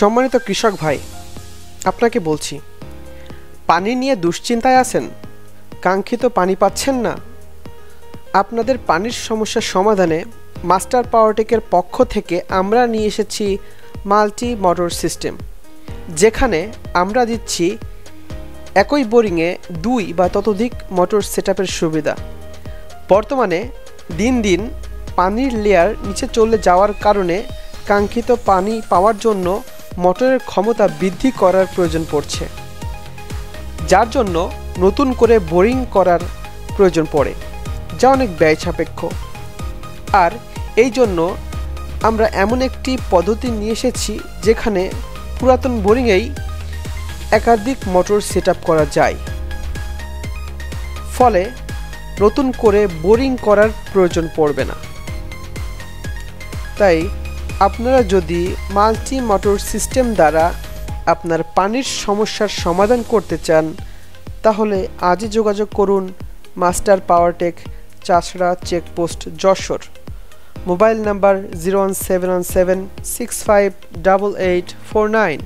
সম্মানিত কৃষক ভাই, আপনাকে বলছি, পানি নিয়ে দুশ্চিন্তায় আছেন, কাঙ্ক্ষিত পানি পাচ্ছেন না। আপনাদের পানির সমস্যার সমাধানে মাস্টার পাওয়ারটেকের পক্ষ থেকে আমরা নিয়ে এসেছি মাল্টি মোটর সিস্টেম, যেখানে আমরা দিচ্ছি একই বোরিংয়ে 2 বা ততোধিক মোটর সেটআপের সুবিধা। বর্তমানে দিন দিন পানির লেয়ার নিচে চলে যাওয়ার কারণে কাঙ্ক্ষিত পানি পাওয়ার জন্য মোটরের ক্ষমতা বৃদ্ধি করার প্রয়োজন পড়ছে, যার জন্য নতুন করে বোরিং করার প্রয়োজন পড়ে, যা অনেক ব্যয় সাপেক্ষ। আর এই জন্য আমরা এমন একটি পদ্ধতি নিয়ে এসেছি যেখানে পুরাতন বোরিংয়েই একাধিক মোটর সেটআপ করা যায়, ফলে নতুন করে বোরিং করার প্রয়োজন পড়বে না। তাই আপনারা যদি মাল্টি মোটর সিস্টেম দ্বারা আপনার পানির সমস্যার সমাধান করতে চান, তাহলে আজই যোগাযোগ করুন Master Powertech, Chachra checkpost, Jessore. Mobile number 01717658849।